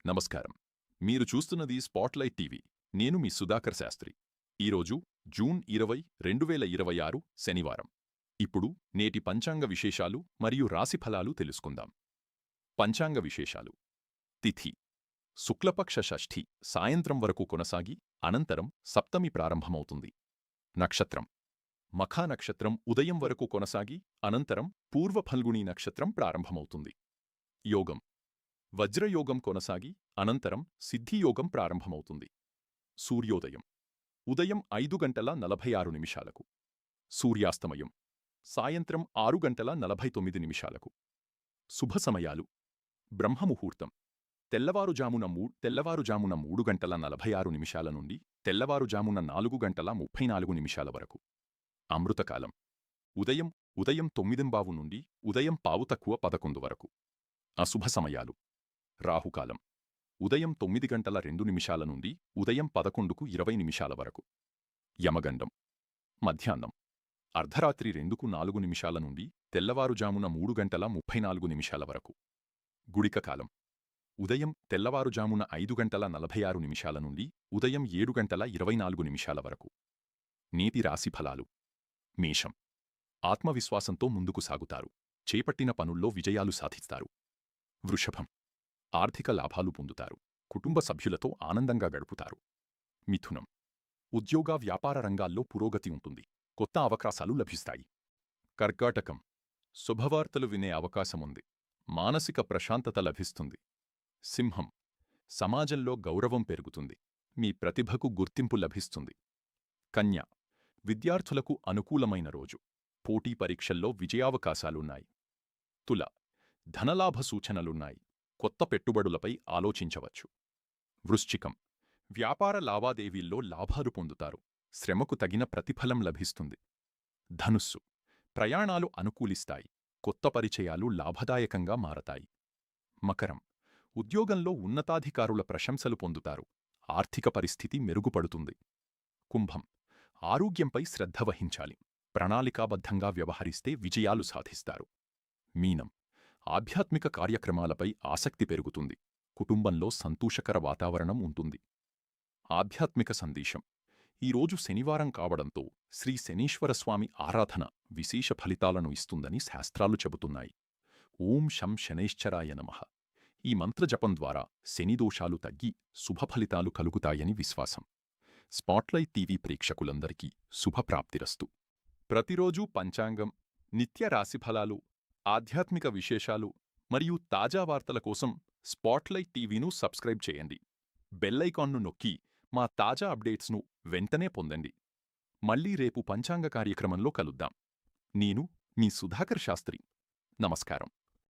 నమస్కారం. మీరు చూస్తున్నది స్పాట్లైట్ టీవీ. నేను మీ సుధాకర్ శాస్త్రి. ఈరోజు జూన్ 20, 2026 శనివారం. ఇప్పుడు నేటి పంచాంగ విశేషాలు మరియు రాశిఫలాలు తెలుసుకుందాం. పంచాంగ విశేషాలు. తిథి శుక్లపక్ష షష్ఠి సాయంత్రం వరకు కొనసాగి అనంతరం సప్తమి ప్రారంభమవుతుంది. నక్షత్రం మఖా నక్షత్రం ఉదయం వరకు కొనసాగి అనంతరం పూర్వ ఫల్గుణీ నక్షత్రం ప్రారంభమవుతుంది. యోగం వజ్రయోగం కొనసాగి అనంతరం సిద్ధియోగం ప్రారంభమవుతుంది. సూర్యోదయం ఉదయం 5:46 సూర్యాస్తమయం సాయంత్రం 6:49 శుభ సమయాలు బ్రహ్మముహూర్తం తెల్లవారుజామున 3:46 నుండి తెల్లవారుజామున 4:34 వరకు. అమృతకాలం ఉదయం 9:00 నుండి ఉదయం 11:15 వరకు. అశుభ సమయాలు రాహుకాలం ఉదయం 9:02 నుండి ఉదయం 11:20 వరకు. యమగండం మధ్యాహ్నం అర్ధరాత్రి 2:04 నుండి తెల్లవారుజామున 3:34 వరకు. గుళిక కాలం ఉదయం తెల్లవారుజామున 5:46 నుండి ఉదయం 7:24 వరకు. నేటి రాశిఫలాలు. మేషం ఆత్మవిశ్వాసంతో ముందుకు సాగుతారు. చేపట్టిన పనుల్లో విజయాలు సాధిస్తారు. వృషభం ఆర్థిక లాభాలు పొందుతారు. కుటుంబ సభ్యులతో ఆనందంగా గడుపుతారు. మిథునం ఉద్యోగ వ్యాపార రంగాల్లో పురోగతి ఉంటుంది. కొత్త అవకాశాలు లభిస్తాయి. కర్కాటకం శుభవార్తలు వినే అవకాశముంది. మానసిక ప్రశాంతత లభిస్తుంది. సింహం సమాజంలో గౌరవం పెరుగుతుంది. మీ ప్రతిభకు గుర్తింపు లభిస్తుంది. కన్య విద్యార్థులకు అనుకూలమైన రోజు. పోటీ పరీక్షల్లో విజయావకాశాలున్నాయి. తుల ధనలాభ సూచనలున్నాయి. కొత్త పెట్టుబడులపై ఆలోచించవచ్చు. వృశ్చికం వ్యాపార లావాదేవీల్లో లాభాలు పొందుతారు. శ్రమకు తగిన ప్రతిఫలం లభిస్తుంది. ధనుస్సు ప్రయాణాలు అనుకూలిస్తాయి. కొత్త పరిచయాలు లాభదాయకంగా మారతాయి. మకరం ఉద్యోగంలో ఉన్నతాధికారుల ప్రశంసలు పొందుతారు. ఆర్థిక పరిస్థితి మెరుగుపడుతుంది. కుంభం ఆరోగ్యంపై శ్రద్ధ వహించాలి. ప్రణాళికాబద్ధంగా వ్యవహరిస్తే విజయాలు సాధిస్తారు. మీనం ఆధ్యాత్మిక కార్యక్రమాలపై ఆసక్తి పెరుగుతుంది. కుటుంబంలో సంతోషకర వాతావరణం ఉంటుంది. ఆధ్యాత్మిక సందేశం ఈరోజు శనివారం కావడంతో శ్రీ శనీశ్వరస్వామి ఆరాధన విశేష ఫలితాలను ఇస్తుందని శాస్త్రాలు చెబుతున్నాయి. ఓం శం శనైశ్చరాయ నమః. ఈ మంత్రజపం ద్వారా శనిదోషాలు తగ్గి శుభఫలితాలు కలుగుతాయని విశ్వాసం. స్పాట్లైట్ టీవీ ప్రేక్షకులందరికీ శుభప్రాప్తిరస్తు. ప్రతిరోజూ పంచాంగం, నిత్య రాశిఫలాలు, ఆధ్యాత్మిక విశేషాలు మరియు తాజా వార్తల కోసం స్పాట్లైట్ టీవీను సబ్స్క్రైబ్ చేయండి. బెల్లైకాన్ను నొక్కి మా తాజా అప్డేట్స్ను వెంటనే పొందండి. మళ్ళీ రేపు పంచాంగ కార్యక్రమంలో కలుద్దాం. నేను మీ సుధాకర్ శాస్త్రి. నమస్కారం.